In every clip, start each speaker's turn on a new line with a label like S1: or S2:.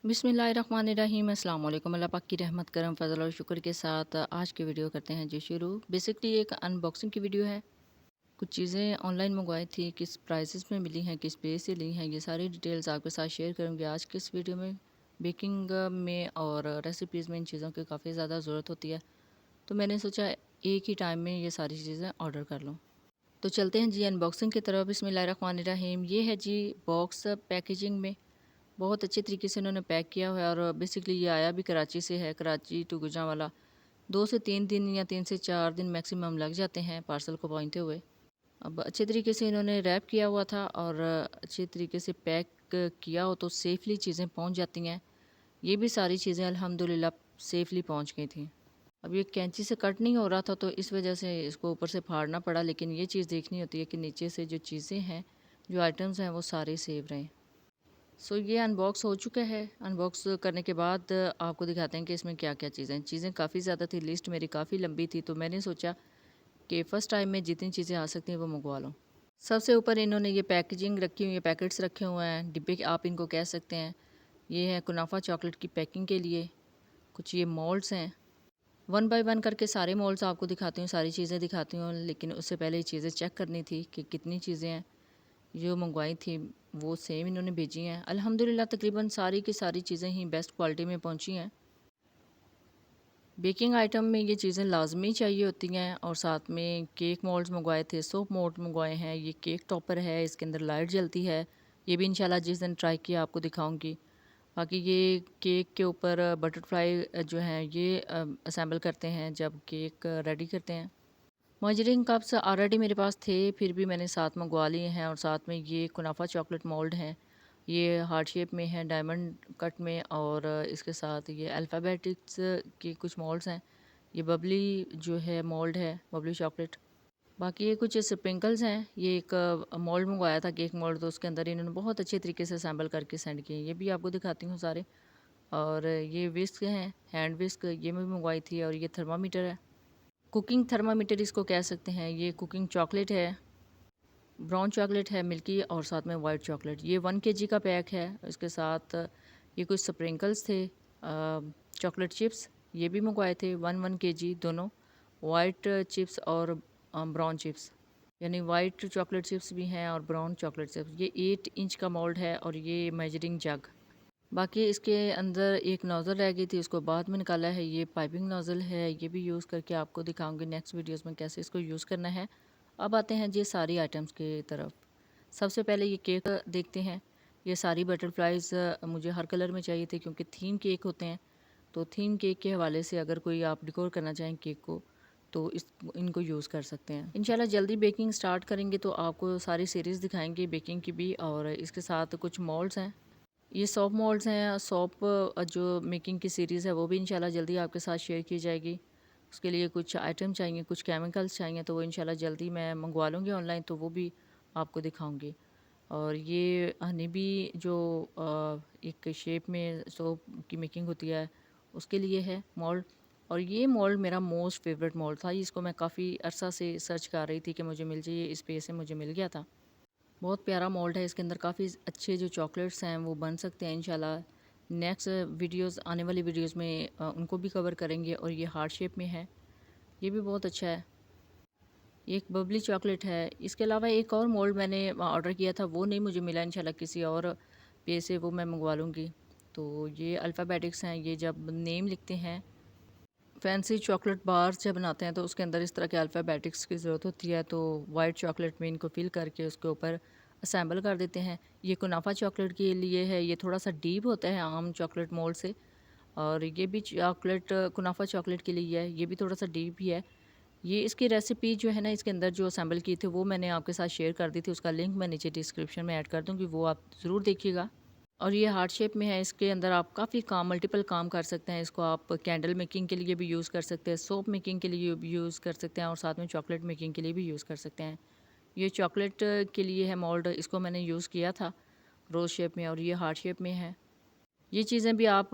S1: बिस्मिल्लाहिर्रहमानिर्रहीम। अस्सलाम वालेकुम। अल्लाह पाक की रहमत करम फजल और शुक्र के साथ आज की वीडियो करते हैं जी शुरू। बेसिकली एक अनबॉक्सिंग की वीडियो है। कुछ चीज़ें ऑनलाइन मंगवाई थी, किस प्राइसेस में मिली हैं, किस पेज से ली हैं, ये सारी डिटेल्स आपके साथ शेयर करूँगी आज की इस वीडियो में। बेकिंग में और रेसिपीज़ में इन चीज़ों की काफ़ी ज़्यादा ज़रूरत होती है, तो मैंने सोचा एक ही टाइम में ये सारी चीज़ें ऑर्डर कर लूँ। तो चलते हैं जी अनबॉक्सिंग की तरफ। बिस्मिल्लाहिर्रहमानिर्रहीम। ये है जी बॉक्स पैकेजिंग में बहुत अच्छे तरीके से उन्होंने पैक किया हुआ है और बेसिकली ये आया भी कराची से है, कराची टू गुजरांवाला। 2 से 3 दिन या 3 से 4 दिन मैक्सिमम लग जाते हैं पार्सल को पहुँचते हुए। अब अच्छे तरीके से इन्होंने रैप किया हुआ था और अच्छे तरीके से पैक किया हो तो सेफ़ली चीज़ें पहुँच जाती हैं। ये भी सारी चीज़ें अल्हम्दुलिल्लाह सेफ़ली पहुँच गई थी। अब ये कैंची से कट नहीं हो रहा था तो इस वजह से इसको ऊपर से फाड़ना पड़ा, लेकिन ये चीज़ देखनी होती है कि नीचे से जो चीज़ें हैं, जो आइटम्स हैं वो सारे सेव रहें। ये अनबॉक्स हो चुका है। अनबॉक्स करने के बाद आपको दिखाते हैं कि इसमें क्या-क्या चीज़ें हैं। चीज़ें काफ़ी ज़्यादा थी, लिस्ट मेरी काफ़ी लंबी थी, तो मैंने सोचा कि फ़र्स्ट टाइम में जितनी चीज़ें आ सकती हैं वो मँगवा लूँ। सबसे ऊपर इन्होंने ये पैकेजिंग रखी हुई है, पैकेट्स रखे हुए हैं, डिब्बे आप इनको कह सकते हैं। ये है कुनाफा चॉकलेट की पैकिंग के लिए। कुछ ये मोल्ड्स हैं। वन बाय वन करके सारे मोल्ड्स आपको दिखाती हूँ, सारी चीज़ें दिखाती हूँ, लेकिन उससे पहले ये चीज़ें चेक करनी थी कि कितनी चीज़ें हैं। जो मंगवाई थी वो सेम इन्होंने भेजी हैं। अल्हम्दुलिल्लाह तकरीबन सारी की सारी चीज़ें ही बेस्ट क्वालिटी में पहुंची हैं। बेकिंग आइटम में ये चीज़ें लाजमी चाहिए होती हैं और साथ में केक मोल्ड्स मंगवाए थे, सोप मोल्ड मंगवाए हैं, ये केक टॉपर है, इसके अंदर लाइट जलती है। ये भी इंशाल्लाह जिस दिन ट्राई किया आपको दिखाऊंगी। बाकी ये केक के ऊपर बटरफ्लाई जो है ये असेंबल करते हैं जब केक रेडी करते हैं। मर्जरिंग कप्स ऑलरेडी मेरे पास थे, फिर भी मैंने साथ मंगवा लिए हैं और साथ में ये कुनाफा चॉकलेट मोल्ड हैं। ये हार्ट शेप में है, डायमंड कट में, और इसके साथ ये अल्फ़ाबेटिक्स के कुछ मोल्ड्स हैं। ये बबली जो है मोल्ड है, बबली चॉकलेट। बाकी ये कुछ स्प्रिंकल्स हैं। ये एक मोल्ड मंगवाया था, केक मोल्ड, तो उसके अंदर इन्होंने बहुत अच्छे तरीके से असेंबल करके सेंड किए। ये भी आपको दिखाती हूँ सारे। और ये विस्क हैं, हैंड विस्क, ये मैं भी मंगवाई थी। और ये थर्मामीटर है, कुकिंग थर्मामीटर इसको कह सकते हैं। ये कुकिंग चॉकलेट है, ब्राउन चॉकलेट है मिल्की, और साथ में वाइट चॉकलेट। ये 1 केजी का पैक है। इसके साथ ये कुछ स्प्रिंकल्स थे, चॉकलेट चिप्स, ये भी मंगवाए थे 1 केजी दोनों, वाइट चिप्स और ब्राउन चिप्स, यानी वाइट चॉकलेट चिप्स भी हैं और ब्राउन चॉकलेट चिप्स। ये 8 इंच का मोल्ड है और ये मेजरिंग जग। बाकी इसके अंदर एक नोज़ल रह गई थी, उसको बाद में निकाला है। ये पाइपिंग नोज़ल है, ये भी यूज़ करके आपको दिखाऊंगी नेक्स्ट वीडियोस में कैसे इसको यूज़ करना है। अब आते हैं जी सारी आइटम्स की तरफ। सबसे पहले ये केक देखते हैं। ये सारी बटरफ्लाइज मुझे हर कलर में चाहिए थे क्योंकि थीम केक होते हैं। तो थीम केक के हवाले से अगर कोई आप डेकोर करना चाहें केक को, तो इनको यूज़ कर सकते हैं। इंशाल्लाह जल्दी बेकिंग स्टार्ट करेंगे तो आपको सारी सीरीज़ दिखाएंगे बेकिंग की भी। और इसके साथ कुछ मोल्ड्स हैं, ये सॉप मोल्ड्स हैं। सॉप जो मेकिंग की सीरीज़ है वो भी इंशाल्लाह जल्दी आपके साथ शेयर की जाएगी। उसके लिए कुछ आइटम चाहिए, कुछ केमिकल्स चाहिए, तो वो इंशाल्लाह जल्दी मैं मंगवा लूँगी ऑनलाइन, तो वो भी आपको दिखाऊँगी। और ये हनी बी जो एक शेप में सोप की मेकिंग होती है उसके लिए है मोल्ड। और ये मोल्ड मेरा मोस्ट फेवरेट मोल्ड था। इसको मैं काफ़ी अरसा से सर्च कर रही थी कि मुझे मिल जाए, इस पेज से मुझे मिल गया था। बहुत प्यारा मोल्ड है, इसके अंदर काफ़ी अच्छे जो चॉकलेट्स हैं वो बन सकते हैं इंशाल्लाह। नेक्स्ट वीडियोस, आने वाली वीडियोस में उनको भी कवर करेंगे। और ये हार्ट शेप में है, ये भी बहुत अच्छा है। ये एक बबली चॉकलेट है। इसके अलावा एक और मोल्ड मैंने ऑर्डर किया था, वो नहीं मुझे मिला। इंशाल्लाह किसी और पेज से वो मैं मंगवा लूँगी। तो ये अल्फ़ाबेटिक्स हैं, ये जब नेम लिखते हैं, फैंसी चॉकलेट बार्स जब बनाते हैं तो उसके अंदर इस तरह के अल्फ़ाबेटिक्स की ज़रूरत होती है। तो वाइट चॉकलेट में इनको फिल करके उसके ऊपर असेंबल कर देते हैं। ये कुनाफा चॉकलेट के लिए है, ये थोड़ा सा डीप होता है आम चॉकलेट मोल्ड से। और ये भी चॉकलेट कुनाफा चॉकलेट के लिए है, ये भी थोड़ा सा डीप ही है। ये इसकी रेसिपी जो है ना, इसके अंदर जो असेंबल की थी वो मैंने आपके साथ शेयर कर दी थी, उसका लिंक मैं नीचे डिस्क्रिप्शन में ऐड कर दूँगी, वो आप ज़रूर देखिएगा। और ये हार्ट शेप में है, इसके अंदर आप काफ़ी काम, मल्टीपल काम कर सकते हैं। इसको आप कैंडल मेकिंग के लिए भी यूज़ कर सकते हैं, सोप मेकिंग के लिए भी यूज़ कर सकते हैं, और साथ में चॉकलेट मेकिंग के लिए भी यूज़ कर सकते हैं। ये चॉकलेट के लिए है मोल्ड, इसको मैंने यूज़ किया था रोज़ शेप में, और ये हार्ट शेप में है। ये चीज़ें भी आप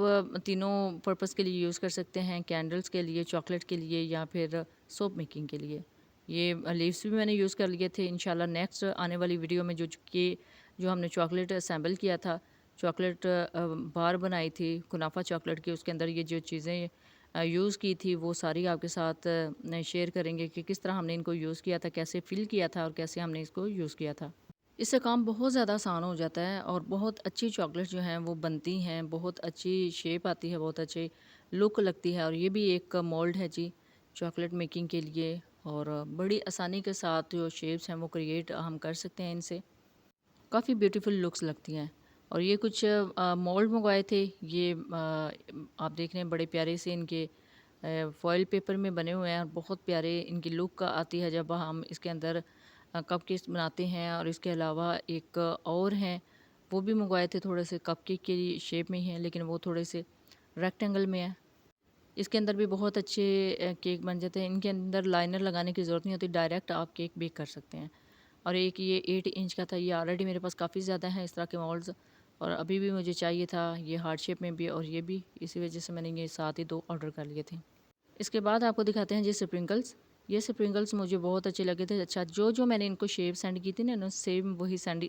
S1: तीनों पर्पज़ के लिए यूज़ कर सकते हैं, कैंडल्स के लिए, चॉकलेट के लिए, या फिर सोप मेकिंग के लिए। ये लीव्स भी मैंने यूज़ कर लिए थे। इंशाल्लाह नेक्स्ट आने वाली वीडियो में जो हमने चॉकलेट असेंबल किया था, चॉकलेट बार बनाई थी कुनाफा चॉकलेट की, उसके अंदर ये जो चीज़ें यूज़ की थी वो सारी आपके साथ शेयर करेंगे कि किस तरह हमने इनको यूज़ किया था, कैसे फ़िल किया था और कैसे हमने इसको यूज़ किया था। इससे काम बहुत ज़्यादा आसान हो जाता है और बहुत अच्छी चॉकलेट जो हैं वो बनती हैं, बहुत अच्छी शेप आती है, बहुत अच्छी लुक लगती है। और ये भी एक मोल्ड है जी चॉकलेट मेकिंग के लिए, और बड़ी आसानी के साथ जो शेप्स हैं वो क्रिएट हम कर सकते हैं इनसे। काफ़ी ब्यूटीफुल लुक्स लगती हैं। और ये कुछ मोल्ड मंगवाए थे, ये आप देख रहे हैं बड़े प्यारे से इनके फॉइल पेपर में बने हुए हैं और बहुत प्यारे इनकी लुक आती है जब हम इसके अंदर कपकेक्स बनाते हैं। और इसके अलावा एक और हैं, वो भी मंगवाए थे, थोड़े से कपकेक की शेप में ही हैं लेकिन वो थोड़े से रेक्टेंगल में है। इसके अंदर भी बहुत अच्छे केक बन जाते हैं, इनके अंदर लाइनर लगाने की ज़रूरत नहीं होती, डायरेक्ट आप केक बेक कर सकते हैं। और एक ये 8 इंच का था, ये ऑलरेडी मेरे पास काफ़ी ज़्यादा हैं इस तरह के मॉल्ड्स, और अभी भी मुझे चाहिए था ये हार्ट शेप में भी और ये भी, इसी वजह से मैंने ये साथ ही 2 ऑर्डर कर लिए थे। इसके बाद आपको दिखाते हैं जी स्प्रिंकल्स। ये स्प्रिंकल्स मुझे बहुत अच्छे लगे थे। अच्छा, जो मैंने इनको शेप सेंड की थी ना, इन्होंने सेम वही सेंड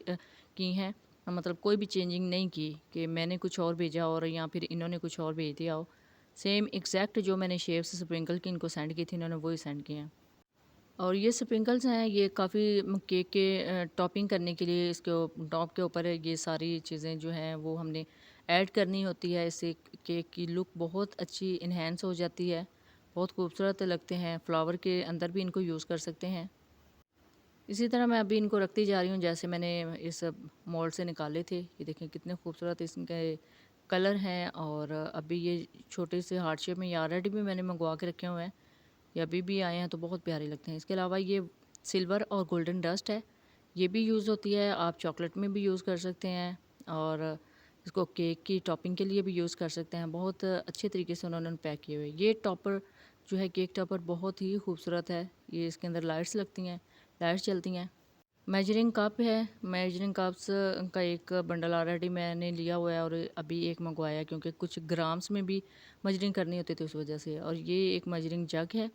S1: की हैं, मतलब कोई भी चेंजिंग नहीं की कि मैंने कुछ और भेजा और या फिर इन्होंने कुछ और भेज दिया हो। सेम एग्जैक्ट जो मैंने शेप्स स्प्रिंकल की इनको सेंड की थी, इन्होंने वही सेंड किए हैं। और ये स्प्रिंकल्स हैं, ये काफ़ी केक के टॉपिंग करने के लिए इसके टॉप के ऊपर ये सारी चीज़ें जो हैं वो हमने ऐड करनी होती है। इससे केक की लुक बहुत अच्छी इन्हेंस हो जाती है, बहुत खूबसूरत लगते हैं। फ्लावर के अंदर भी इनको यूज़ कर सकते हैं। इसी तरह मैं अभी इनको रखती जा रही हूँ जैसे मैंने इस मोल्ड से निकाले थे। ये देखें कितने खूबसूरत इसके कलर हैं। और अभी ये छोटे से हार्ट शेप में ये ऑलरेडी भी मैंने मंगवा के रखे हुए हैं, ये अभी भी आए हैं तो बहुत प्यारे लगते हैं। इसके अलावा ये सिल्वर और गोल्डन डस्ट है, ये भी यूज़ होती है, आप चॉकलेट में भी यूज़ कर सकते हैं और इसको केक की टॉपिंग के लिए भी यूज़ कर सकते हैं। बहुत अच्छे तरीके से उन्होंने पैक किए हुए। ये टॉपर जो है केक टॉपर बहुत ही खूबसूरत है, ये इसके अंदर लाइट्स लगती हैं, लाइट्स चलती हैं। मेजरिंग कप है, मेजरिंग कप्स का एक बंडल ऑलरेडी मैंने लिया हुआ है और अभी एक मंगवाया क्योंकि कुछ ग्राम्स में भी मेजरिंग करनी होती थी उस वजह से। और ये एक मेजरिंग जग है,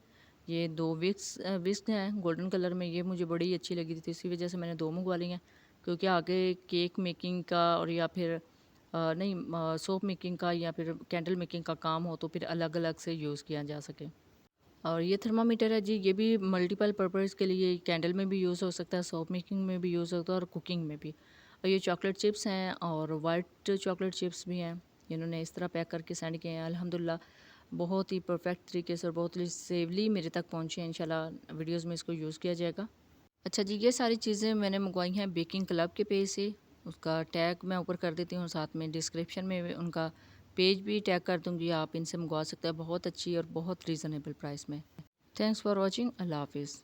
S1: ये 2 विस्क हैं गोल्डन कलर में, ये मुझे बड़ी अच्छी लगी थी, इसी वजह से मैंने 2 मंगवा ली हैं। क्योंकि आगे केक मेकिंग का और या फिर नहीं सोप मेकिंग का या फिर कैंडल मेकिंग का काम हो तो फिर अलग अलग से यूज़ किया जा सके। और ये थर्मामीटर है जी, ये भी मल्टीपल पर्पज़ के लिए कैंडल में भी यूज़ हो सकता है, सोप मेकिंग में भी यूज़ होता है और कुकिंग में भी। और ये चॉकलेट चिप्स हैं और वाइट चॉकलेट चिप्स भी हैं, इन्होंने इस तरह पैक करके सेंड किए हैं। अल्हम्दुलिल्लाह बहुत ही परफेक्ट तरीके से और बहुत ही सेफली मेरे तक पहुँचे हैं। इंशाल्लाह वीडियोज़ में इसको यूज़ किया जाएगा। अच्छा जी, ये सारी चीज़ें मैंने मंगवाई हैं बेकिंग क्लब के पेज से, उसका टैग मैं ऊपर कर देती हूँ, साथ में डिस्क्रिप्शन में भी उनका पेज भी टैग कर दूँगी, आप इनसे मंगवा सकते हैं बहुत अच्छी और बहुत रीज़नेबल प्राइस में। थैंक्स फॉर वॉचिंग, अल्लाह हाफिज़।